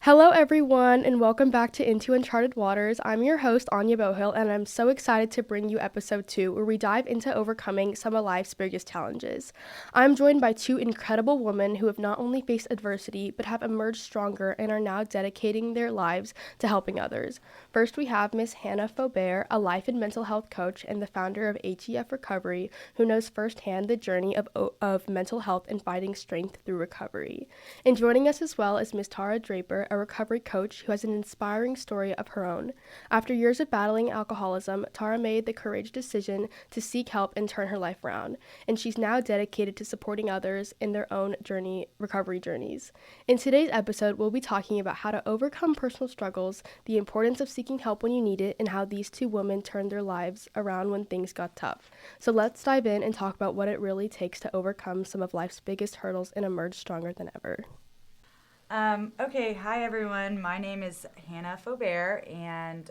Hello, everyone, and welcome back to Into Uncharted Waters. I'm your host, Anya Bohill, and I'm so excited to bring you episode 2, where we dive into overcoming some of life's biggest challenges. I'm joined by two incredible women who have not only faced adversity, but have emerged stronger and are now dedicating their lives to helping others. First, we have Miss Hanna Fobare, a life and mental health coach and the founder of HEF Recovery, who knows firsthand the journey of mental health and finding strength through recovery. And joining us as well is Miss Draper, a recovery coach who has an inspiring story of her own. After years of battling alcoholism, Tara made the courageous decision to seek help and turn her life around, and she's now dedicated to supporting others in their own recovery journeys. In today's episode, we'll be talking about how to overcome personal struggles, the importance of seeking help when you need it, and how these two women turned their lives around when things got tough. So let's dive in and talk about what it really takes to overcome some of life's biggest hurdles and emerge stronger than ever. Okay, hi everyone. My name is Hanna Fobare, and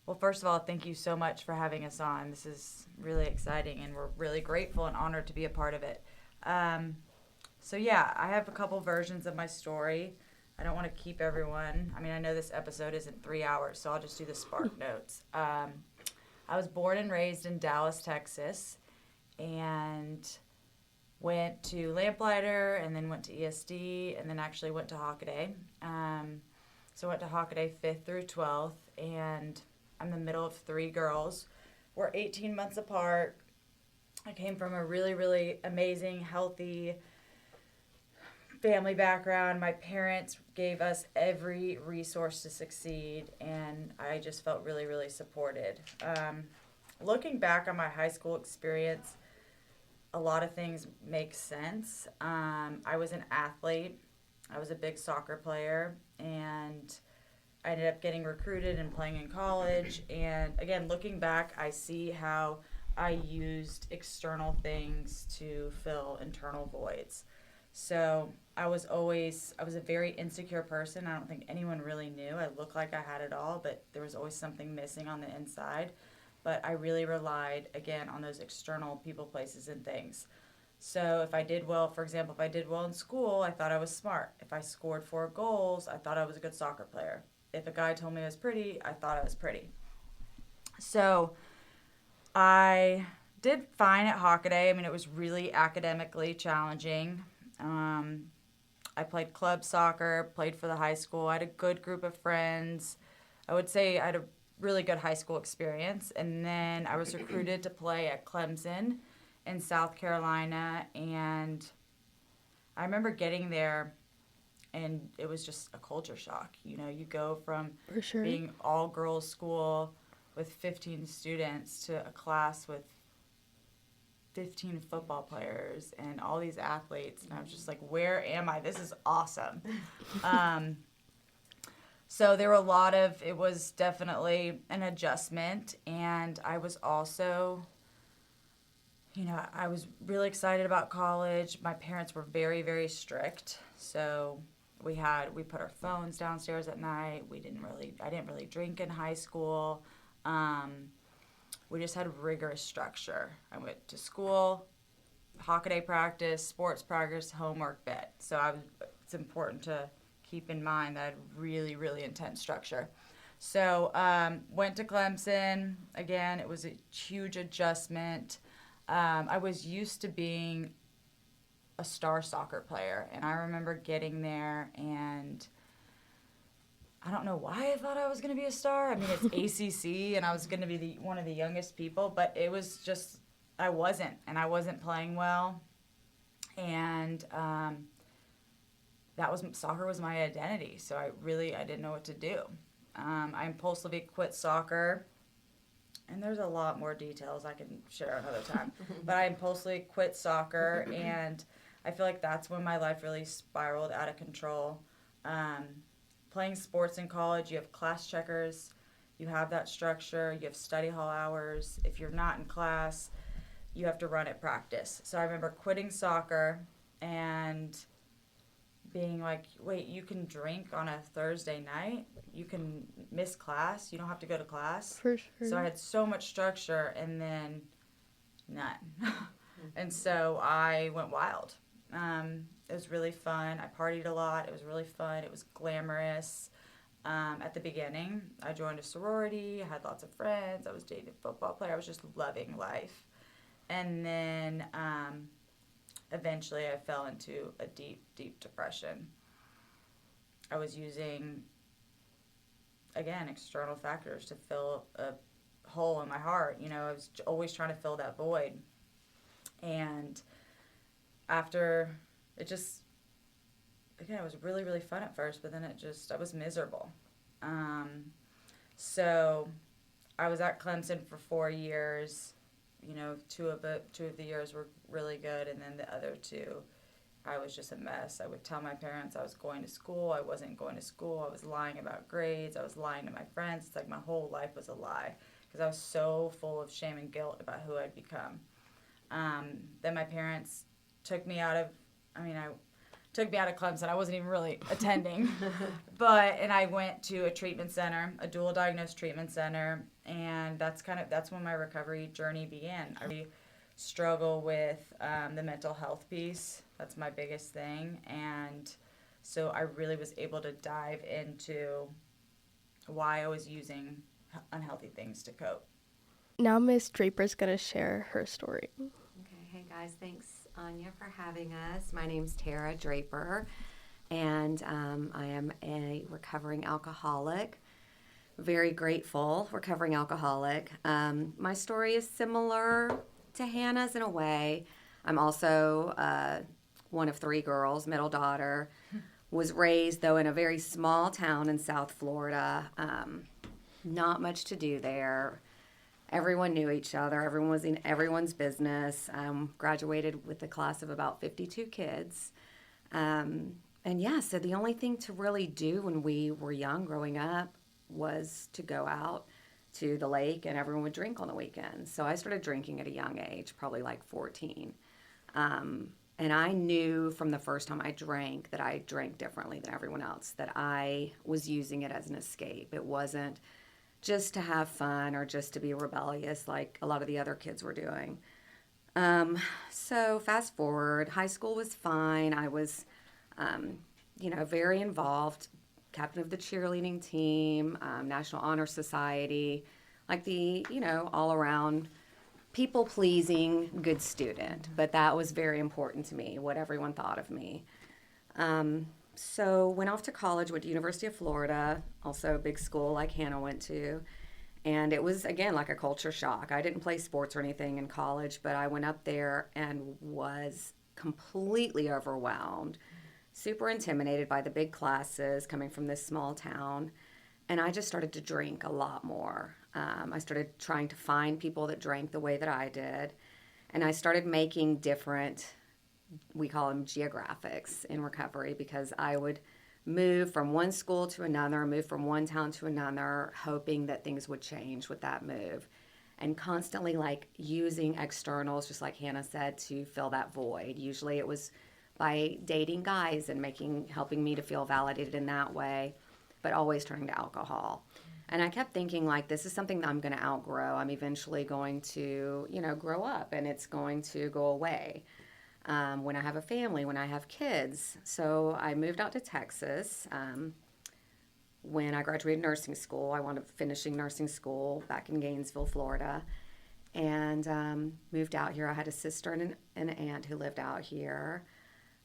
well, first of all, thank you so much for having us on. This is really exciting, and we're really grateful and honored to be a part of it. So yeah, I have a couple versions of my story. I don't want to keep everyone. I mean, I know this episode isn't 3 hours, so I'll just do the spark notes. I was born and raised in Dallas, Texas, and went to Lamplighter, and then went to ESD, and then actually went to Hockaday. So I went to Hockaday 5th through 12th, and I'm the middle of three girls. We're 18 months apart. I came from a really, really amazing, healthy family background. My parents gave us every resource to succeed, and I just felt really, really supported. Looking back on my high school experience, a lot of things make sense. I was an athlete. I was a big soccer player, and I ended up getting recruited and playing in college. And again, looking back, I see how I used external things to fill internal voids. So I was a very insecure person. I don't think anyone really knew. I looked like I had it all, but there was always something missing on the inside. But I really relied, again, on those external people, places, and things. So if I did well, for example, if I did well in school, I thought I was smart. If I scored 4 goals, I thought I was a good soccer player. If a guy told me I was pretty, I thought I was pretty. So I did fine at Hockaday. I mean, it was really academically challenging. I played club soccer, played for the high school. I had a good group of friends. I would say I had a really good high school experience, and then I was recruited to play at Clemson in South Carolina, and I remember getting there, and it was just a culture shock. You know, you go from For sure. being all-girls school with 15 students to a class with 15 football players and all these athletes, and I was just like, where am I? This is awesome. So there were it was definitely an adjustment, and I was also, I was really excited about college. My parents were very, very strict, so we put our phones downstairs at night. I didn't really drink in high school. We just had rigorous structure. I went to school, Hockaday practice, sports practice, homework, bed. So it's important to keep in mind that really, really intense structure. So went to Clemson. Again, it was a huge adjustment. I was used to being a star soccer player, and I remember getting there, and I don't know why I thought I was going to be a star. I mean, it's ACC, and I was going to be one of the youngest people, but it was just, I wasn't playing well, and soccer was my identity, so I didn't know what to do. I impulsively quit soccer, and there's a lot more details I can share another time, but I impulsively quit soccer, and I feel like that's when my life really spiraled out of control. Playing sports in college, you have class checkers, you have that structure, you have study hall hours. If you're not in class, you have to run at practice. So I remember quitting soccer and being like, wait, you can drink on a Thursday night? You can miss class? You don't have to go to class? For sure. So I had so much structure, and then none. And so I went wild. It was really fun. I partied a lot. It was really fun. It was glamorous. At the beginning, I joined a sorority. I had lots of friends. I was dating a football player. I was just loving life. And then eventually I fell into a deep, deep depression. I was using, again, external factors to fill a hole in my heart. I was always trying to fill that void. And after it just, again, it was really, really fun at first, but then I was miserable. So I was at Clemson for 4 years. Two of the years were really good, and then the other two, I was just a mess. I would tell my parents I was going to school. I wasn't going to school. I was lying about grades. I was lying to my friends. It's like my whole life was a lie because I was so full of shame and guilt about who I'd become. Then my parents took me out of, took me out of Clemson. I wasn't even really attending, and I went to a treatment center, a dual diagnosed treatment center, and that's when my recovery journey began. I really struggle with the mental health piece. That's my biggest thing, and so I really was able to dive into why I was using unhealthy things to cope. Now Miss Draper's going to share her story. Okay, hey guys, thanks Anya for having us. My name's Tara Draper, and I am a recovering alcoholic. Very grateful recovering alcoholic. My story is similar to Hannah's in a way. I'm also one of 3 girls, middle daughter. Was raised, though, in a very small town in South Florida. Not much to do there. Everyone knew each other. Everyone was in everyone's business. Graduated with a class of about 52 kids. So the only thing to really do when we were young growing up was to go out to the lake, and everyone would drink on the weekends. So I started drinking at a young age, probably like 14. And I knew from the first time I drank that I drank differently than everyone else, that I was using it as an escape. It wasn't just to have fun or just to be rebellious like a lot of the other kids were doing. So fast forward, high school was fine. I was, very involved, captain of the cheerleading team, National Honor Society, like the, all around people-pleasing good student. But that was very important to me, what everyone thought of me. So went off to college, went to University of Florida, also a big school like Hanna went to. And it was, again, like a culture shock. I didn't play sports or anything in college, but I went up there and was completely overwhelmed, super intimidated by the big classes coming from this small town. And I just started to drink a lot more. I started trying to find people that drank the way that I did. And I started making different, we call them geographics in recovery, because I would move from one school to another, move from one town to another, hoping that things would change with that move. And constantly using externals, just like Hanna said, to fill that void. Usually it was by dating guys and helping me to feel validated in that way, but always turning to alcohol. And I kept thinking, this is something that I'm going to outgrow. I'm eventually going to, grow up, and it's going to go away when I have a family, when I have kids. So I moved out to Texas. When I graduated nursing school, I wound up finishing nursing school back in Gainesville, Florida, and moved out here. I had a sister and an aunt who lived out here.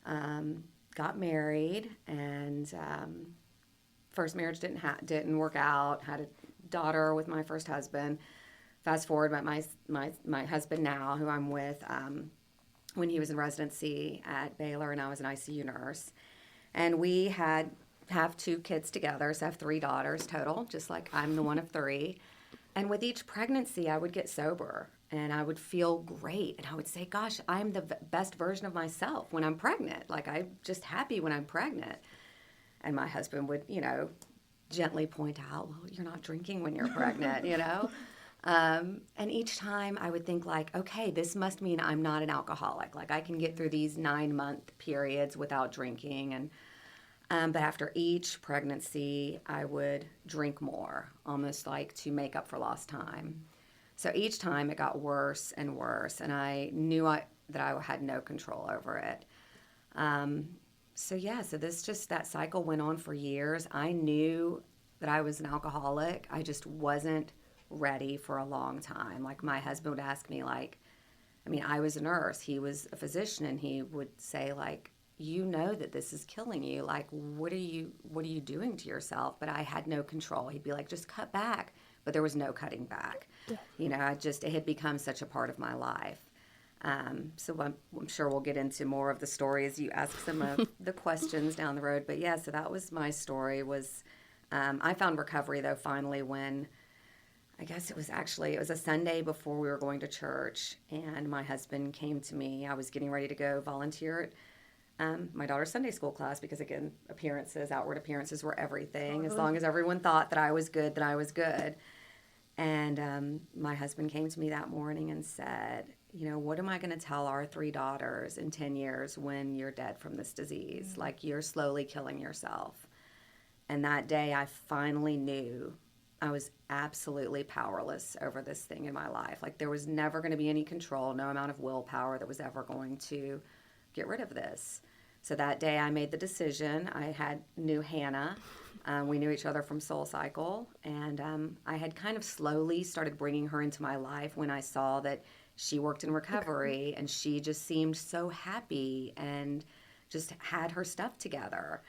Got married, and first marriage didn't work out. Had a daughter with my first husband. Fast forward, met my husband now, who I'm with, when he was in residency at Baylor, and I was an ICU nurse. And we have 2 kids together, so I have 3 daughters total, just like I'm the one of 3. And with each pregnancy, I would get sober, and I would feel great. And I would say, gosh, I'm the best version of myself when I'm pregnant. I'm just happy when I'm pregnant. And my husband would, gently point out, well, you're not drinking when you're pregnant, And each time I would think okay, this must mean I'm not an alcoholic. I can get through these 9-month periods without drinking. And but after each pregnancy, I would drink more, almost to make up for lost time. So each time it got worse and worse, and I knew that I had no control over it. So that cycle went on for years. I knew that I was an alcoholic. I just wasn't ready for a long time. Like, my husband would ask me, like, I mean, I was a nurse, he was a physician, and he would say, like, you know that this is killing you. Like, what are you doing to yourself? But I had no control. He'd be like, just cut back. But there was no cutting back. Yeah. You know, it had become such a part of my life. So I'm sure we'll get into more of the story as you ask some of the questions down the road. But yeah, so that was my story. I found recovery, though, finally when, I guess it was a Sunday before we were going to church, and my husband came to me. I was getting ready to go volunteer at my daughter's Sunday school class because, again, outward appearances were everything. Totally. As long as everyone thought that I was good, then I was good. And my husband came to me that morning and said, you know, what am I going to tell our 3 daughters in 10 years when you're dead from this disease? Mm-hmm. Like, you're slowly killing yourself. And that day I finally knew I was absolutely powerless over this thing in my life. Like, there was never going to be any control, no amount of willpower that was ever going to get rid of this. So that day I made the decision. I knew Hanna. We knew each other from Soul Cycle. And I had kind of slowly started bringing her into my life when I saw that she worked in recovery, and she just seemed so happy and just had her stuff together.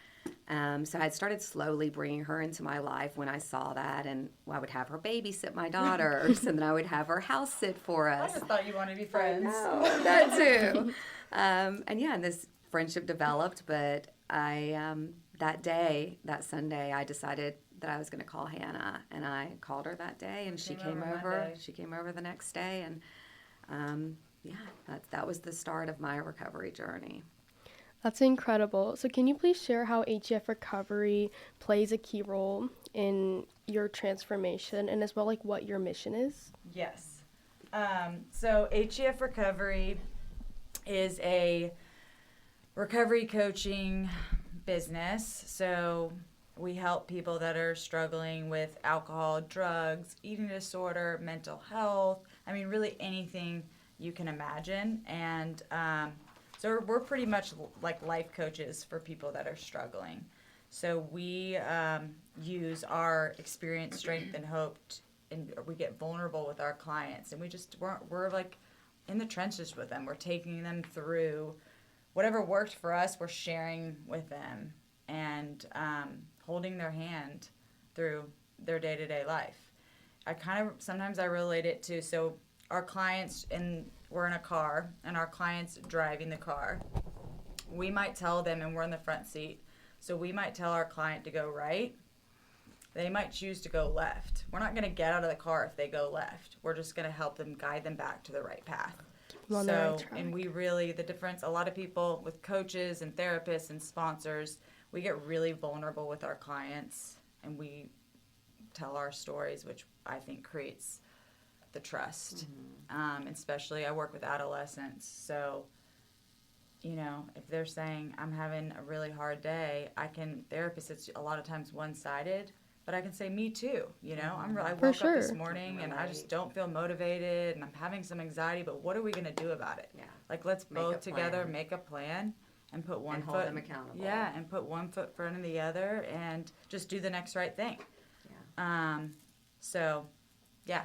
So I had started slowly bringing her into my life when I saw that, and I would have her babysit my daughters, and then I would have her house sit for us. I just thought you wanted to be friends. I know, that too. And this friendship developed, but that Sunday, I decided that I was going to call Hanna, and I called her that day, and she came over. She came over the next day, and that was the start of my recovery journey. That's incredible. So can you please share how HEF Recovery plays a key role in your transformation, and as well, like, what your mission is? Yes. So HEF Recovery is a recovery coaching business. So we help people that are struggling with alcohol, drugs, eating disorder, mental health. I mean, really anything you can imagine. And so we're pretty much like life coaches for people that are struggling. So we use our experience, strength, and hope, and we get vulnerable with our clients. And we're like in the trenches with them. We're taking them through whatever worked for us. We're sharing with them and holding their hand through their day-to-day life. Sometimes I relate it to, so our clients, we're in a car, and our client's driving the car. We might tell them, and we're in the front seat, so we might tell our client to go right. They might choose to go left. We're not going to get out of the car if they go left. We're just going to help them, guide them back to the right path. And we really, the difference, a lot of people with coaches and therapists and sponsors, we get really vulnerable with our clients, and we tell our stories, which I think creates the trust. Mm-hmm. Especially I work with adolescents, so if they're saying I'm having a really hard day, therapists, it's a lot of times one-sided, but I can say me too. I woke up this morning and I just don't feel motivated, and I'm having some anxiety, but what are we going to do about it? Yeah. Like, let's both together make a plan and put one foot, hold them accountable. Yeah, and put one foot in front of the other and just do the next right thing. Yeah.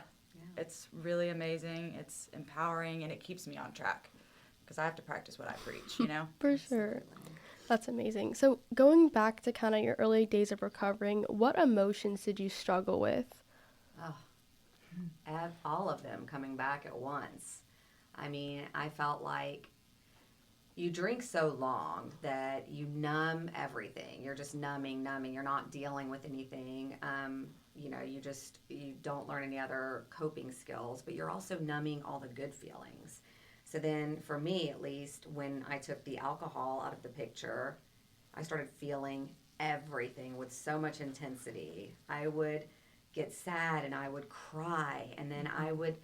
It's really amazing. It's empowering, and it keeps me on track because I have to practice what I preach, For sure. That's amazing. So going back to kind of your early days of recovering, what emotions did you struggle with? All of them coming back at once. I mean, I felt like you drink so long that you numb everything. You're just numbing. You're not dealing with anything. You don't learn any other coping skills, but you're also numbing all the good feelings. So then, for me at least, when I took the alcohol out of the picture, I started feeling everything with so much intensity. I would get sad and I would cry, and then I would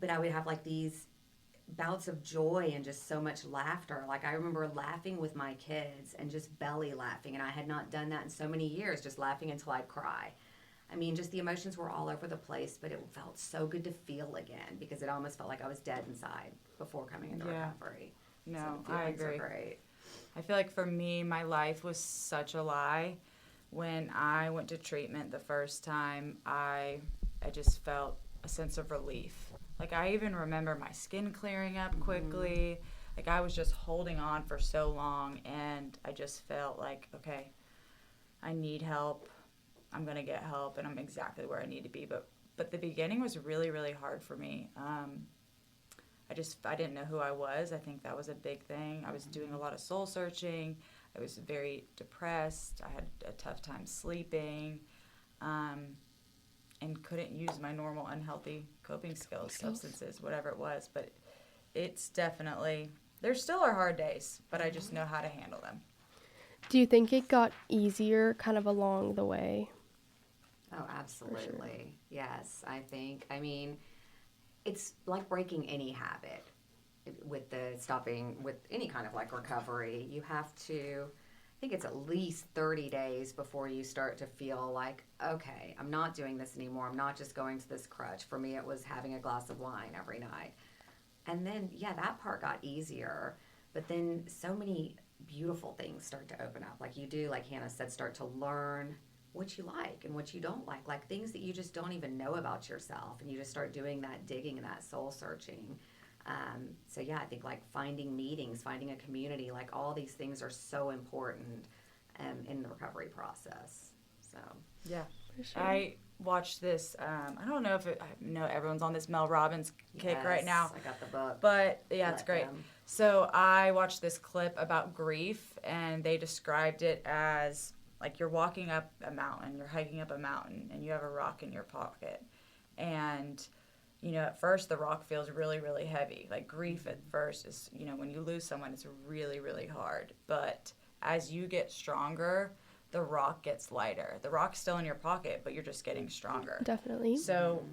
have like these bouts of joy and just so much laughter. Like, I remember laughing with my kids and just belly laughing, and I had not done that in so many years, just laughing until I'd cry. I mean, just the emotions were all over the place, but it felt so good to feel again because it almost felt like I was dead inside before coming into recovery. No, so I agree. Great. I feel like for me, my life was such a lie. When I went to treatment the first time, I just felt a sense of relief. Like, I even remember my skin clearing up quickly. Like, I was just holding on for so long, and I just felt like, okay, I need help. I'm going to get help, and I'm exactly where I need to be. But the beginning was really, really hard for me. I didn't know who I was. I think that was a big thing. I was doing a lot of soul searching. I was very depressed. I had a tough time sleeping, and couldn't use my normal unhealthy coping skills, substances, whatever it was. But it's definitely, there still are hard days, but I just know how to handle them. Do you think it got easier kind of along the way? Oh, absolutely. Yes, I mean, it's like breaking any habit with the stopping with any kind of like recovery. You have to, I think it's at least 30 days before you start to feel like, okay, I'm not doing this anymore. I'm not just going to this crutch. For me, it was having a glass of wine every night. And then, yeah, that part got easier. But then so many beautiful things start to open up. Like you do, like Hannah said, start to learn what you like and what you don't like things that you just don't even know about yourself. And you just start doing that digging and that soul searching. So yeah, I think like finding meetings, finding a community, like all these things are so important in the recovery process. So yeah, For sure. I watched this. I don't know if I know everyone's on this Mel Robbins kick right now. I got the book. But yeah, it's great. Them. So I watched this clip about grief, and they described it as like you're walking up a mountain, you're hiking up a mountain, and you have a rock in your pocket. And, you know, at first the rock feels really, really heavy. Like grief at first is, you know, when you lose someone, it's really, really hard. But as you get stronger, the rock gets lighter. The rock's still in your pocket, but you're just getting stronger. Definitely. So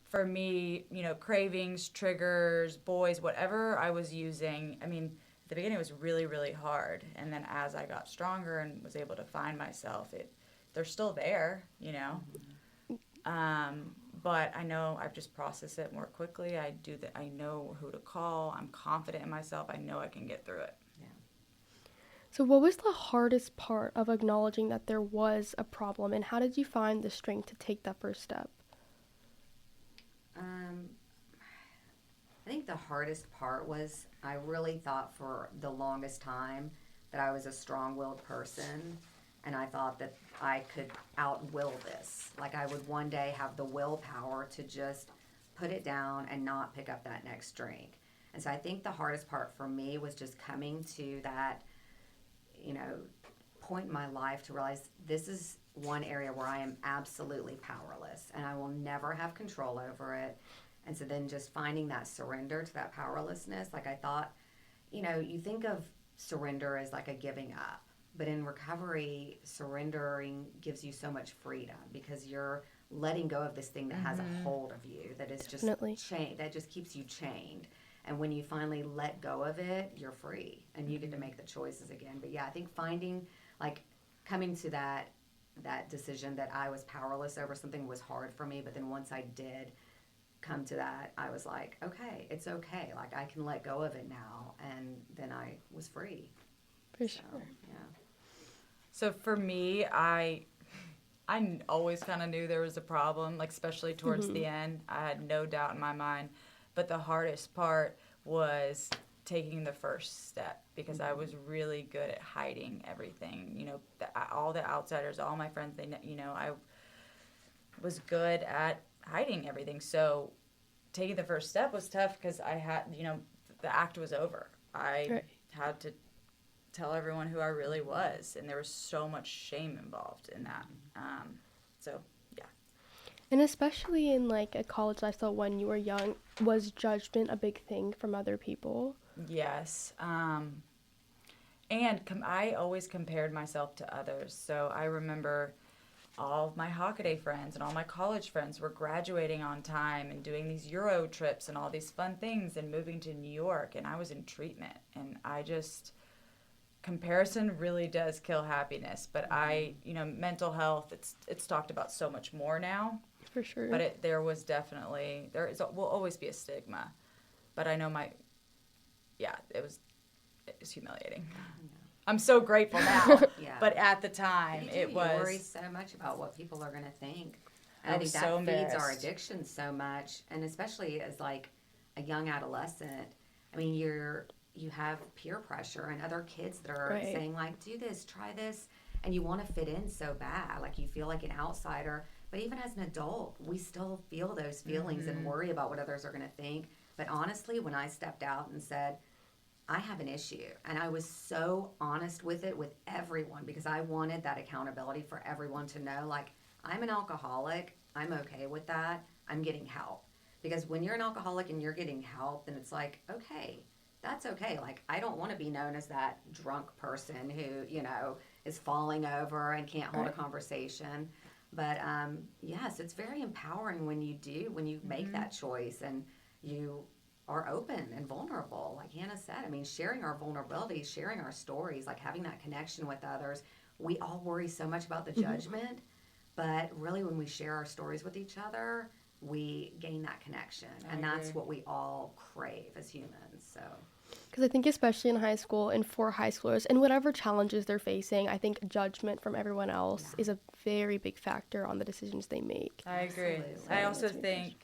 for me, you know, cravings, triggers, boys, whatever I was using, I mean, at the beginning it was really, really hard. And then as I got stronger and was able to find myself, they're still there, you know. But I know I've just processed it more quickly. I know who to call. I'm confident in myself. I know I can get through it. So what was the hardest part of acknowledging that there was a problem, and how did you find the strength to take that first step? I think the hardest part was I really thought for the longest time that I was a strong-willed person, and I thought that I could out-will this. Like I would one day have the willpower to just put it down and not pick up that next drink. And so I think the hardest part for me was just coming to that, you know, point in my life to realize this is one area where I am absolutely powerless and I will never have control over it. And so then just finding that surrender to that powerlessness, like I thought, you know, you think of surrender as like a giving up, but in recovery, surrendering gives you so much freedom because you're letting go of this thing that has a hold of you, that is just chained, that just keeps you chained. And when you finally let go of it, you're free and you get to make the choices again. But yeah, I think finding, like, coming to that decision that I was powerless over something was hard for me. But then once I did come to that, I was like, okay, it's okay. Like, I can let go of it now. And then I was free. For sure. Yeah. So for me, I always kind of knew there was a problem, like especially towards the end. I had no doubt in my mind. But the hardest part was taking the first step because I was really good at hiding everything. You know, all the outsiders, all my friends, I was good at hiding everything. So taking the first step was tough because I had, the act was over. I had to tell everyone who I really was, and there was so much shame involved in that. So, yeah. And especially in like a college lifestyle when you were young, was judgment a big thing from other people? Yes. And I always compared myself to others. So I remember all of my Hockaday friends and all my college friends were graduating on time and doing these Euro trips and all these fun things and moving to New York, and I was in treatment. And comparison really does kill happiness. But mental health, it's talked about so much more now. For sure. But there will always be a stigma. But I know it was it was humiliating. I'm so grateful now, Yeah. but at the time You it worry was. so much about what people are going to think. I And I was think so that feeds our embarrassed. addiction so much, and especially as like a young adolescent. I mean, you have peer pressure and other kids that are Right. saying like, do this, try this, and you want to fit in so bad, like you feel like an outsider. But even as an adult, we still feel those feelings and worry about what others are going to think. But honestly, when I stepped out and said, I have an issue, and I was so honest with it with everyone because I wanted that accountability for everyone to know, like, I'm an alcoholic, I'm okay with that, I'm getting help. Because when you're an alcoholic and you're getting help, then it's like, okay, that's okay. Like, I don't want to be known as that drunk person who, is falling over and can't hold a conversation. But yes, it's very empowering when you make that choice and you are open and vulnerable. Like Hannah said, I mean, sharing our vulnerabilities, sharing our stories, like having that connection with others. We all worry so much about the judgment, but really when we share our stories with each other, we gain that connection. And that's what we all crave as humans. So. Because I think especially in high school and for high schoolers and whatever challenges they're facing, I think judgment from everyone else is a very big factor on the decisions they make. I agree. Absolutely. I also think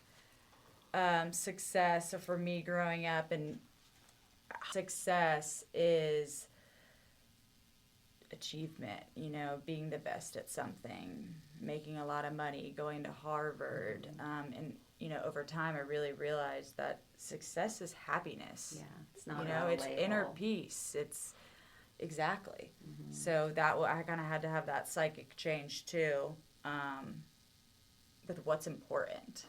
success, so for me growing up, and success is achievement, being the best at something, making a lot of money, going to Harvard, and over time I really realized that success is happiness. Yeah, it's not It's label. inner peace. It's exactly. So that I kind of had to have that psychic change too, with what's important.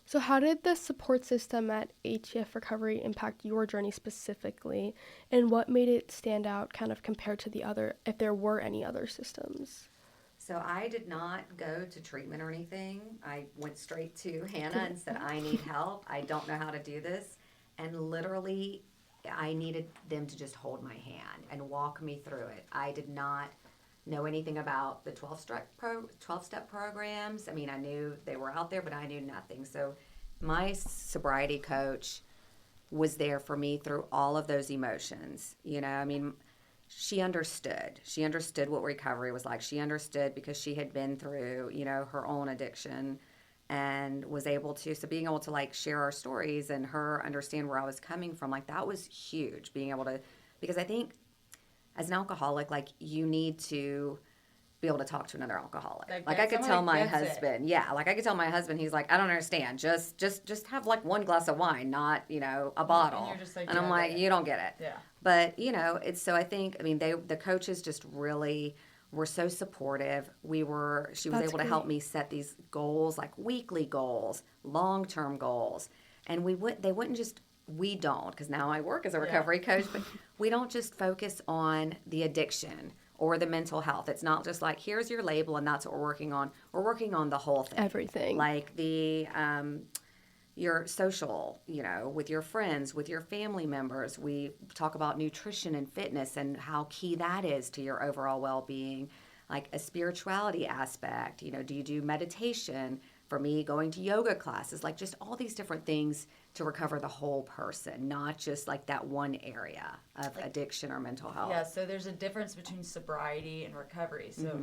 So how did the support system at HEF Recovery impact your journey specifically, and what made it stand out kind of compared to the other, if there were any other systems? So I did not go to treatment or anything. I went straight to Hanna and said, I need help. I don't know how to do this. And literally, I needed them to just hold my hand and walk me through it. I did not know anything about the 12-step programs. I mean, I knew they were out there, but I knew nothing. So my sobriety coach was there for me through all of those emotions. I mean, she understood. She understood what recovery was like. She understood because she had been through, her own addiction and was able to, so being able to like share our stories and her understand where I was coming from, like that was huge, being able to, because I think as an alcoholic, like you need to be able to talk to another alcoholic. Like I could tell my husband, like I could tell my husband, he's like, I don't understand. Just have like one glass of wine, not, a bottle. And you're just like, and I'm like, you don't get it. Yeah. But, it's, so I think, I mean, the coaches just really were so supportive. She was able to help me set these goals, like weekly goals, long-term goals. And we don't, because now I work as a recovery coach, but we don't just focus on the addiction or the mental health. It's not just like, here's your label and that's what we're working on. We're working on the whole thing. Everything. Like your social, with your friends, with your family members. We talk about nutrition and fitness and how key that is to your overall well-being. Like a spirituality aspect, do you do meditation? For me, going to yoga classes, like just all these different things to recover the whole person, not just like that one area of addiction or mental health. Yeah, so there's a difference between sobriety and recovery. So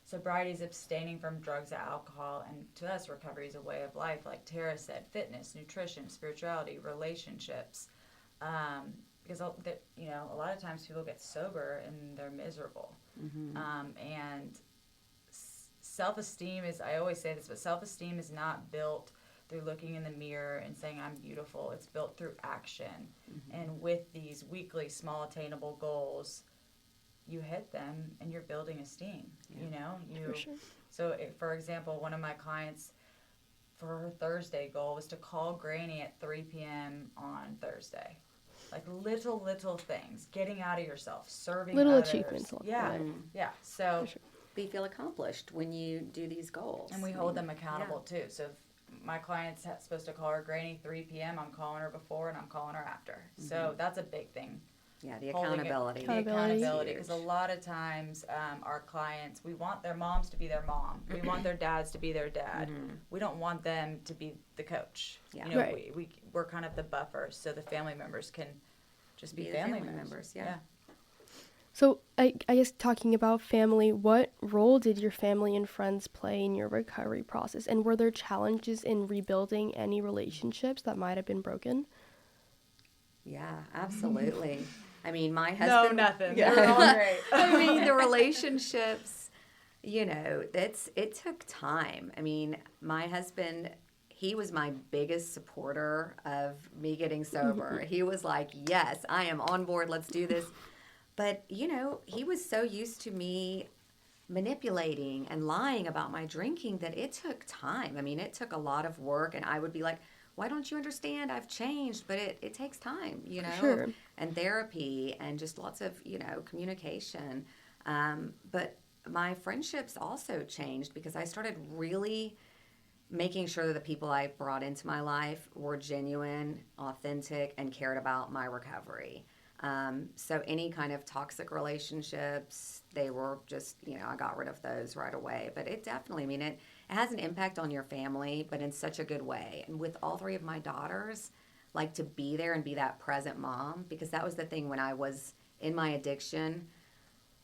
sobriety is abstaining from drugs and alcohol, and to us, recovery is a way of life. Like Tara said, fitness, nutrition, spirituality, relationships. Because a lot of times people get sober and they're miserable. And self-esteem is, I always say this, but self-esteem is not built through looking in the mirror and saying I'm beautiful. It's built through action. And with these weekly small attainable goals, you hit them and you're building esteem. For sure. So for example, one of my clients, for her Thursday goal was to call Granny at 3 p.m. on Thursday. Like little things, getting out of yourself, serving Little others. achievements. Yeah. So But you feel accomplished when you do these goals. and we hold them accountable too. So if my client's supposed to call her Granny 3 p.m., I'm calling her before and I'm calling her after. So that's a big thing. Yeah, the accountability. The accountability, because a lot of times our clients, we want their moms to be their mom. We want their dads to be their dad. We don't want them to be the coach. Yeah. Right. We're kind of the buffer, so the family members can just be the family members. Yeah. So I guess talking about family, what role did your family and friends play in your recovery process? And were there challenges in rebuilding any relationships that might have been broken? Yeah, absolutely. I mean, my No, husband. nothing. Yeah. They were all great. I mean, the relationships, it took time. I mean, my husband, he was my biggest supporter of me getting sober. He was like, yes, I am on board. Let's do this. But, he was so used to me manipulating and lying about my drinking that it took time. I mean, it took a lot of work, and I would be like, why don't you understand? I've changed, but it takes time, Sure. and therapy and just lots of, communication. But my friendships also changed because I started really making sure that the people I brought into my life were genuine, authentic, and cared about my recovery. So any kind of toxic relationships, they were just, I got rid of those right away. But it definitely, it has an impact on your family, but in such a good way. And with all three of my daughters, like to be there and be that present mom, because that was the thing when I was in my addiction.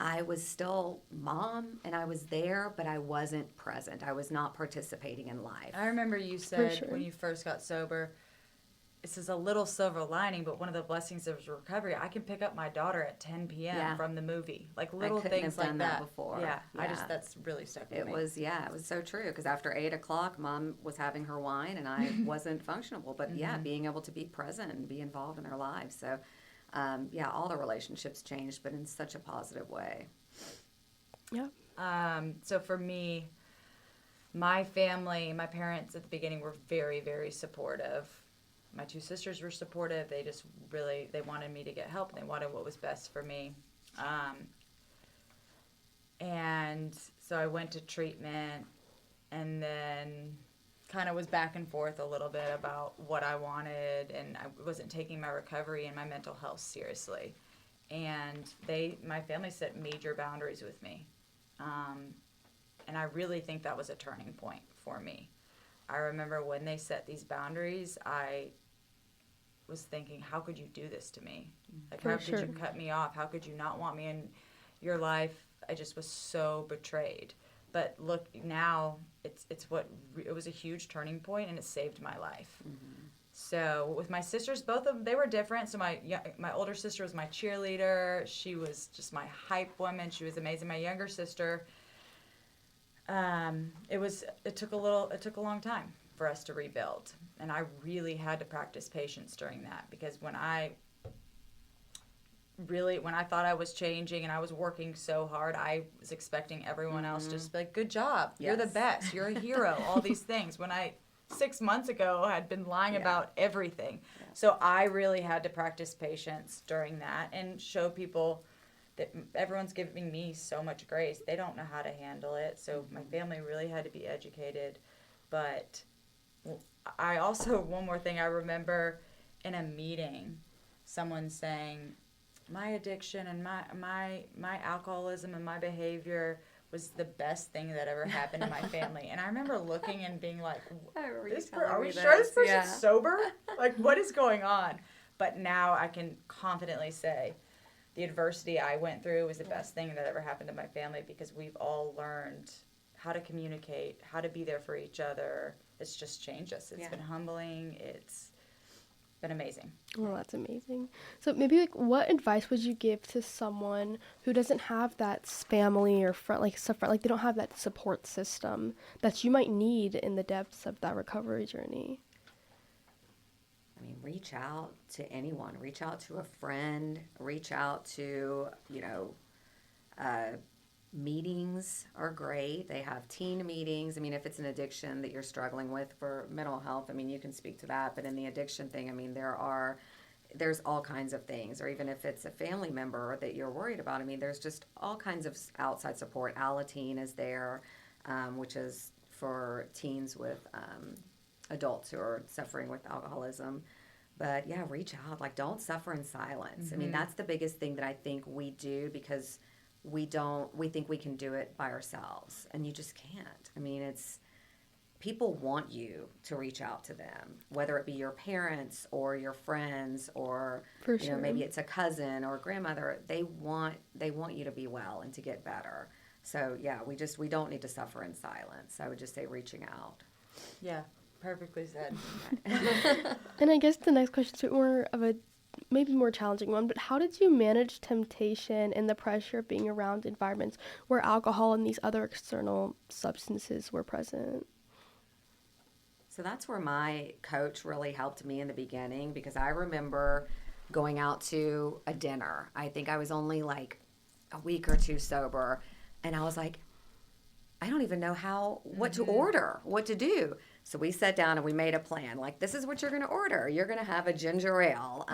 I was still mom and I was there, but I wasn't present. I was not participating in life. I remember you said when you first got sober, this is a little silver lining, but one of the blessings of recovery, I can pick up my daughter at 10 p.m. from the movie. Like little things like that. Before. Yeah, that's really stuck with me. It was so true because after 8 o'clock, mom was having her wine and I wasn't functionable. But being able to be present and be involved in their lives. So, all the relationships changed, but in such a positive way. Yeah. So for me, my family, my parents at the beginning were very, very supportive. My two sisters were supportive. They just really, they wanted me to get help. They wanted what was best for me. And so I went to treatment and then kind of was back and forth a little bit about what I wanted, and I wasn't taking my recovery and my mental health seriously. And my family set major boundaries with me. And I really think that was a turning point for me. I remember when they set these boundaries, I was thinking, how could you do this to me? Like, how could you cut me off? How could you not want me in your life? I just was so betrayed. But look, now it was a huge turning point, and it saved my life. So with my sisters, both of them, they were different. So my older sister was my cheerleader. She was just my hype woman. She was amazing. My younger sister, it took a long time for us to rebuild, and I really had to practice patience during that, because when I thought I was changing and I was working so hard, I was expecting everyone else just to be like, good job, you're the best, you're a hero, all these things, when I 6 months ago had been lying about everything. So I really had to practice patience during that and show people that everyone's giving me so much grace. They don't know how to handle it. So my family really had to be educated. But I also, one more thing, I remember in a meeting, someone saying, my addiction and my alcoholism and my behavior was the best thing that ever happened to my family. And I remember looking and being like, are we sure this person's sober? Like, what is going on? But now I can confidently say the adversity I went through was the best thing that ever happened to my family, because we've all learned how to communicate, how to be there for each other. It's just changed us. It's been humbling. It's been amazing. Well, that's amazing. So maybe what advice would you give to someone who doesn't have that family or friend, like they don't have that support system that you might need in the depths of that recovery journey? I mean, reach out to anyone. Reach out to a friend. Reach out to, meetings are great. They have teen meetings. I mean, if it's an addiction that you're struggling with for mental health, I mean, you can speak to that. But in the addiction thing, I mean, there's all kinds of things. Or even if it's a family member that you're worried about, I mean, there's just all kinds of outside support. Alateen is there, which is for teens with adults who are suffering with alcoholism. But reach out. Like, don't suffer in silence. I mean, that's the biggest thing that I think we do, because we think we can do it by ourselves, and you just can't. I mean, people want you to reach out to them, whether it be your parents or your friends or For you know, sure. maybe it's a cousin or a grandmother. They want you to be well and to get better. So yeah, we don't need to suffer in silence. I would just say reaching out. Yeah, perfectly said. And I guess the next question is more of a maybe more challenging one, but how did you manage temptation and the pressure of being around environments where alcohol and these other external substances were present? So that's where my coach really helped me in the beginning, because I remember going out to a dinner. I think I was only like a week or two sober, and I was like, I don't even know what to order, what to do. So we sat down and we made a plan. Like, this is what you're going to order. You're going to have a ginger ale.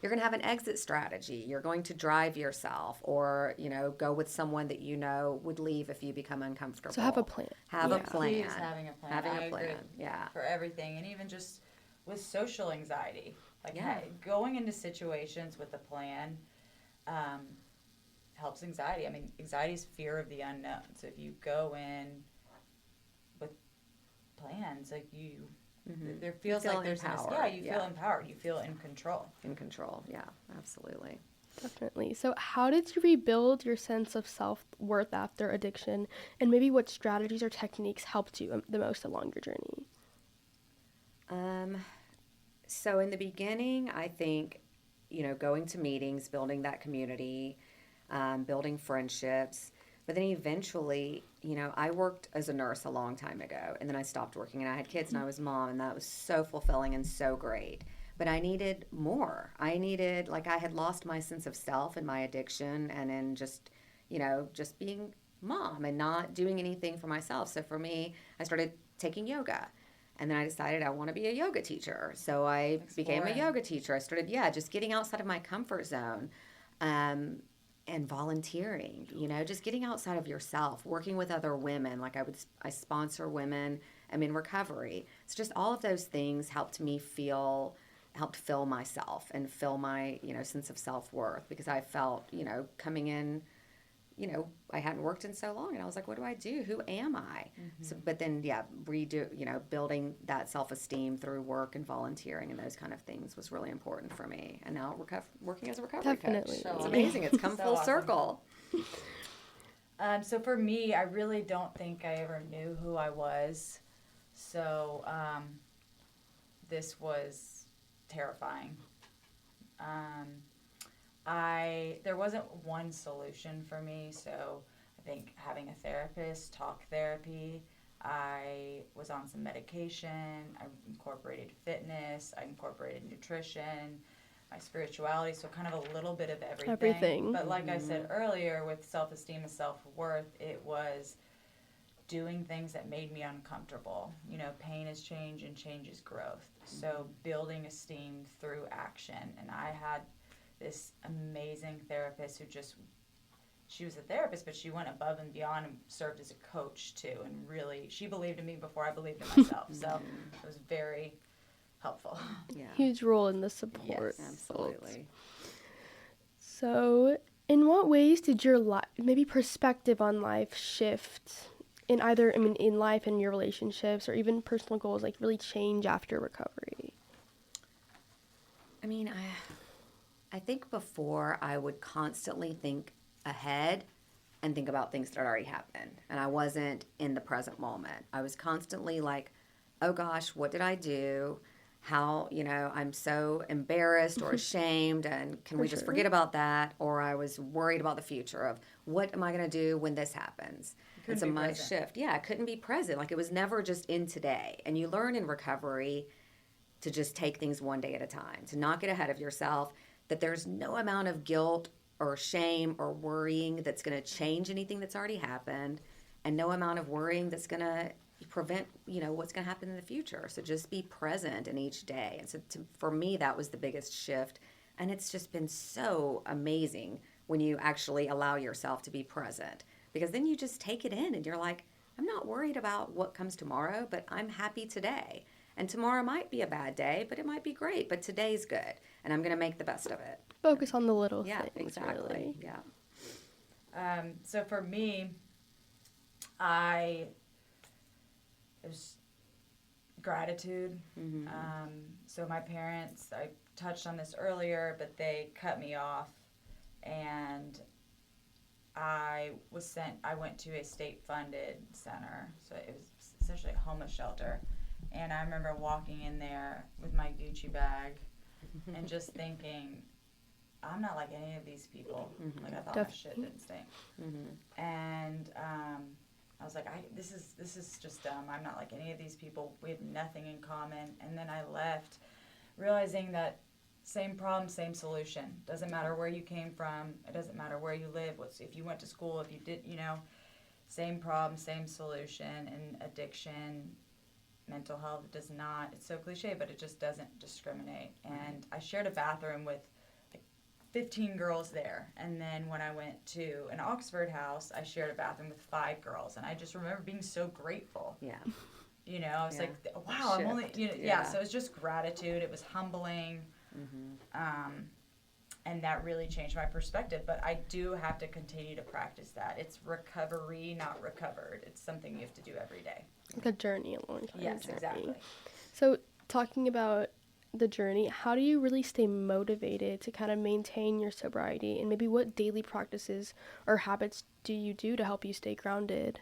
You're going to have an exit strategy. You're going to drive yourself, or you know, go with someone that you know would leave if you become uncomfortable. So have a plan. Have a Yeah. plan. Please having a plan. Having I a plan. agree. Yeah. For everything, and even just with social anxiety, like Yeah. going into situations with a plan helps anxiety. I mean, anxiety is fear of the unknown. So if you go in with plans, like there feels feel like there's empowered. you feel empowered. You feel in control. In control. Yeah, absolutely. Definitely. So how did you rebuild your sense of self-worth after addiction, and maybe what strategies or techniques helped you the most along your journey? So in the beginning, I think, you know, going to meetings, building that community, building friendships. But then eventually, you know, I worked as a nurse a long time ago, and then I stopped working, and I had kids and I was mom, and that was so fulfilling and so great. But I needed more. Like, I had lost my sense of self in my addiction and in just, you know, just being mom and not doing anything for myself. So for me, I started taking yoga. And then I decided I want to be a yoga teacher. So I became a yoga teacher. I started, just getting outside of my comfort zone. And volunteering, you know, just getting outside of yourself, working with other women. Like I sponsor women. I'm in recovery. It's just all of those things helped fill myself and fill my, you know, sense of self-worth, because I felt, you know, coming in, you know, I hadn't worked in so long, and I was like, what do I do? Who am I? So, but then, building that self-esteem through work and volunteering and those kind of things was really important for me. And now working as a recovery Definitely. coach. It's amazing. It's come So full awesome. circle. So for me, I really don't think I ever knew who I was. So this was terrifying. There wasn't one solution for me, so I think having a therapist, talk therapy, I was on some medication, I incorporated fitness, I incorporated nutrition, my spirituality, so kind of a little bit of everything. But like I said earlier, with self-esteem and self-worth, it was doing things that made me uncomfortable. You know, pain is change and change is growth. So building esteem through action. And I had this amazing therapist who she was a therapist, but she went above and beyond and served as a coach too. And really, she believed in me before I believed in myself. So it was very helpful. Yeah. Huge role in the support. Yes, Absolutely. So, in what ways did your maybe perspective on life shift in in life and your relationships or even personal goals, like really change after recovery? I mean, I think before I would constantly think ahead and think about things that had already happened, and I wasn't in the present moment. I was constantly like, oh gosh, what did I do? How, you know, I'm so embarrassed or ashamed, and can we just forget about that? Or I was worried about the future of what am I going to do when this happens? And so my shift, I couldn't be present. Like, it was never just in today. And you learn in recovery to just take things one day at a time, to not get ahead of yourself, that there's no amount of guilt or shame or worrying that's going to change anything that's already happened, and no amount of worrying that's going to prevent, you know, what's going to happen in the future. So just be present in each day. And so for me, that was the biggest shift. And it's just been so amazing when you actually allow yourself to be present, because then you just take it in and you're like, I'm not worried about what comes tomorrow, but I'm happy today. And tomorrow might be a bad day, but it might be great. But today's good, and I'm going to make the best of it. Focus on the little Yeah, things, exactly. really. Yeah. So for me, Gratitude. So my parents, I touched on this earlier, but they cut me off, and I went to a state-funded center, so it was essentially a homeless shelter, and I remember walking in there with my Gucci bag and just thinking, I'm not like any of these people. Like, I thought my shit didn't stink. And I was like, this is just dumb. I'm not like any of these people. We have nothing in common. And then I left, realizing that same problem, same solution. Doesn't matter where you came from. It doesn't matter where you live. If you went to school, if you did, same problem, same solution. And addiction, mental health does not. It's so cliche, but it just doesn't discriminate. And I shared a bathroom with 15 girls there, and then when I went to an Oxford house, I shared a bathroom with 5 girls, and I just remember being so grateful. Yeah. I was like, wow, I'm only, so it was just gratitude. It was humbling, and that really changed my perspective, but I do have to continue to practice that. It's recovery, not recovered. It's something you have to do every day. Like a journey, a long time Yes, journey. exactly. So talking about the journey, how do you really stay motivated to kind of maintain your sobriety, and maybe what daily practices or habits do you do to help you stay grounded?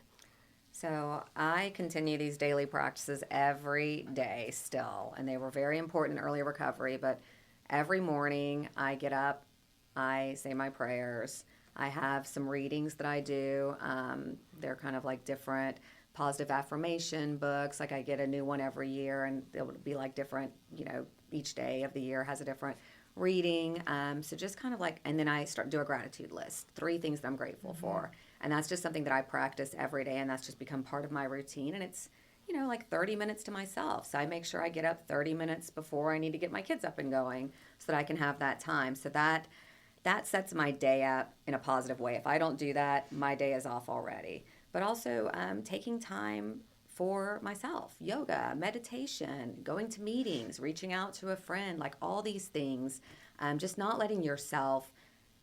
So I continue these daily practices every day still, and they were very important in early recovery, but every morning I get up, I say my prayers, I have some readings that I do. They're kind of like different positive affirmation books. Like I get a new one every year, and it would be like different, each day of the year has a different reading. So just kind of like, and then I do a gratitude list, 3 things that I'm grateful for. And that's just something that I practice every day, and that's just become part of my routine. And it's, like 30 minutes to myself. So I make sure I get up 30 minutes before I need to get my kids up and going so that I can have that time. So that sets my day up in a positive way. If I don't do that, my day is off already. But also taking time for myself, yoga, meditation, going to meetings, reaching out to a friend, like all these things, just not letting yourself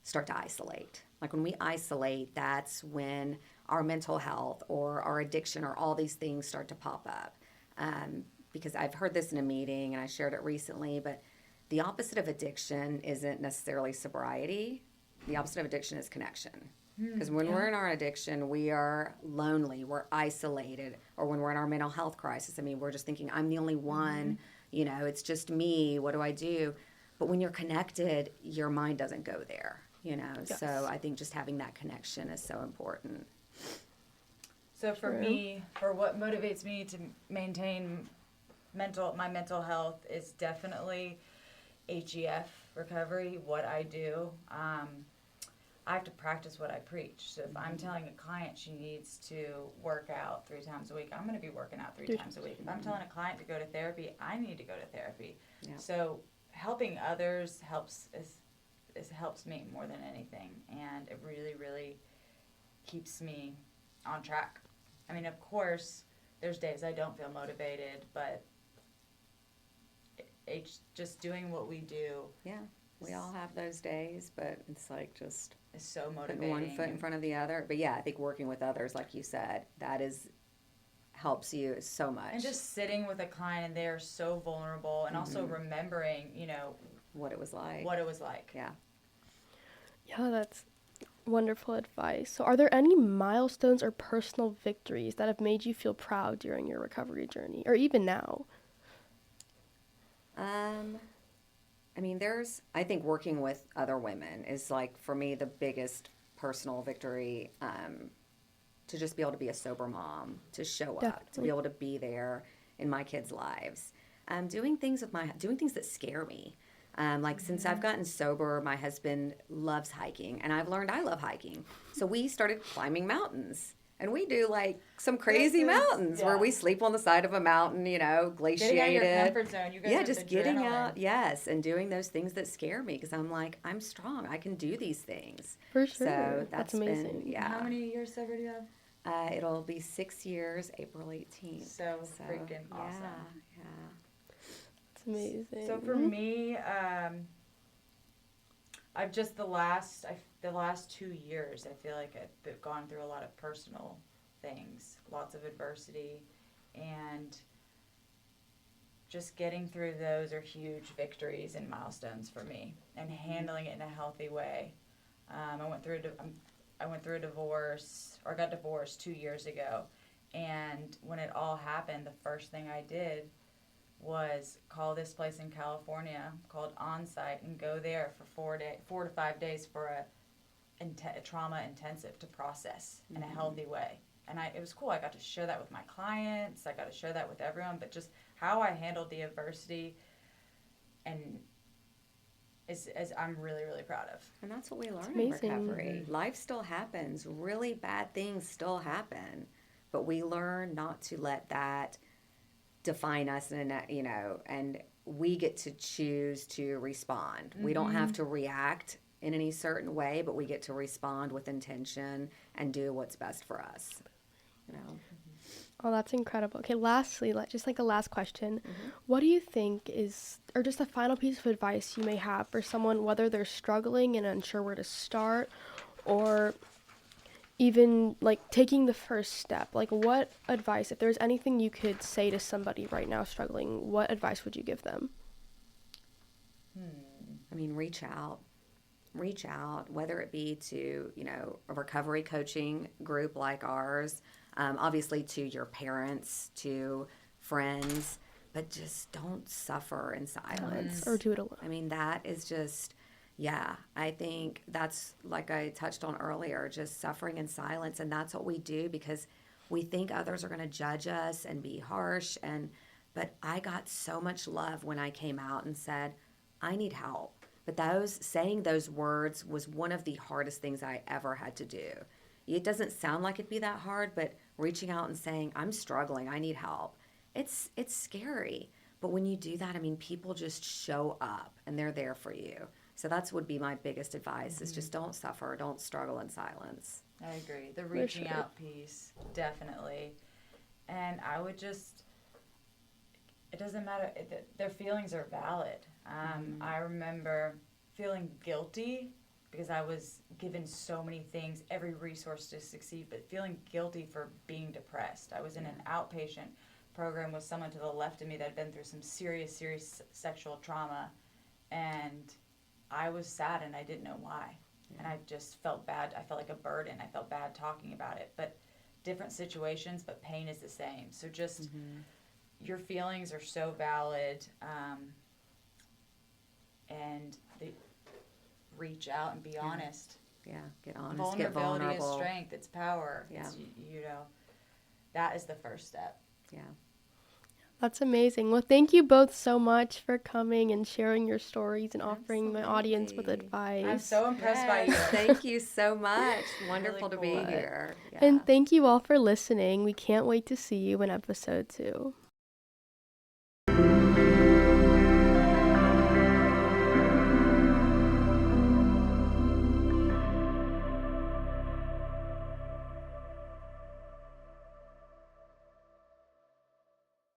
start to isolate. Like when we isolate, that's when our mental health or our addiction or all these things start to pop up. Because I've heard this in a meeting and I shared it recently, but the opposite of addiction isn't necessarily sobriety. The opposite of addiction is connection. Because when we're in our addiction, we are lonely, we're isolated, or when we're in our mental health crisis, we're just thinking, I'm the only one, it's just me, what do I do? But when you're connected, your mind doesn't go there, Yes. So I think just having that connection is so important. So for me, for what motivates me to maintain my mental health is definitely HEF Recovery, what I do. I have to practice what I preach. So if I'm telling a client she needs to work out 3 times a week, I'm going to be working out 3 times a week. If I'm telling a client to go to therapy, I need to go to therapy. Yeah. So helping others helps me more than anything, and it really, really keeps me on track. Of course, there's days I don't feel motivated, but it's just doing what we do. Yeah. We all have those days, but it's like just it's so motivating. Putting one foot in front of the other. But yeah, I think working with others, like you said, helps you so much. And just sitting with a client, and they are so vulnerable, and also remembering, what it was like. Yeah. Yeah, that's wonderful advice. So are there any milestones or personal victories that have made you feel proud during your recovery journey, or even now? I think working with other women is like, for me, the biggest personal victory, to just be able to be a sober mom, to show up, to be able to be there in my kids' lives. Doing things that scare me. Since I've gotten sober, my husband loves hiking, and I've learned I love hiking. So we started climbing mountains. And we do like some crazy mountains where we sleep on the side of a mountain, glaciated. Getting out of your comfort zone. You guys just getting out, and doing those things that scare me, because I'm like, I'm strong. I can do these things. For sure. So that's amazing. Been, How many years sober do you have? It'll be 6 years, April 18th. So freaking awesome. Yeah. It's amazing. So for me, I've just the last 2 years, I feel like I've gone through a lot of personal things, lots of adversity, and just getting through those are huge victories and milestones for me, and handling it in a healthy way. I went through a divorce, or got divorced 2 years ago, and when it all happened, the first thing I did was call this place in California called Onsite and go there for 4 to 5 days for a trauma intensive to process in a healthy way. And it was cool. I got to share that with my clients. I got to share that with everyone. But just how I handled the adversity, and is I'm really, really proud of. And that's what we learn in amazing. recovery. Life still happens. Really bad things still happen. But we learn not to let that define us, and we get to choose to respond. We don't have to react in any certain way, but we get to respond with intention and do what's best for us. Oh, that's incredible. Okay, lastly, just like a last question, what do you think is, or just a final piece of advice you may have for someone, whether they're struggling and unsure where to start, or even like taking the first step? Like, what advice, if there's anything you could say to somebody right now struggling, what advice would you give them? I mean, reach out, whether it be to, a recovery coaching group like ours, obviously to your parents, to friends, but just don't suffer in silence. Or do it alone. I mean, that is just, I think that's, like I touched on earlier, just suffering in silence. And that's what we do because we think others are going to judge us and be harsh. But I got so much love when I came out and said, I need help. But saying those words was one of the hardest things I ever had to do. It doesn't sound like it'd be that hard, but reaching out and saying, I'm struggling, I need help. It's scary. But when you do that, I mean, people just show up and they're there for you. So would be my biggest advice is just don't suffer, don't struggle in silence. I agree. The reaching out piece, definitely. And I would just, it doesn't matter, their feelings are valid. I remember feeling guilty because I was given so many things, every resource to succeed, but feeling guilty for being depressed. I was in an outpatient program with someone to the left of me that had been through some serious sexual trauma, and I was sad and I didn't know why. And I just felt bad. I felt like a burden. I felt bad talking about it. But different situations, but pain is the same. So just your feelings are so valid, and reach out and be honest. Yeah, get honest, get vulnerable. Vulnerability is strength. It's power. Yeah. It's, that is the first step. Yeah. That's amazing. Well, thank you both so much for coming and sharing your stories and offering my audience with advice. I'm so impressed by you. Thank you so much. Wonderful Really cool. to be here. Yeah. And thank you all for listening. We can't wait to see you in episode 2.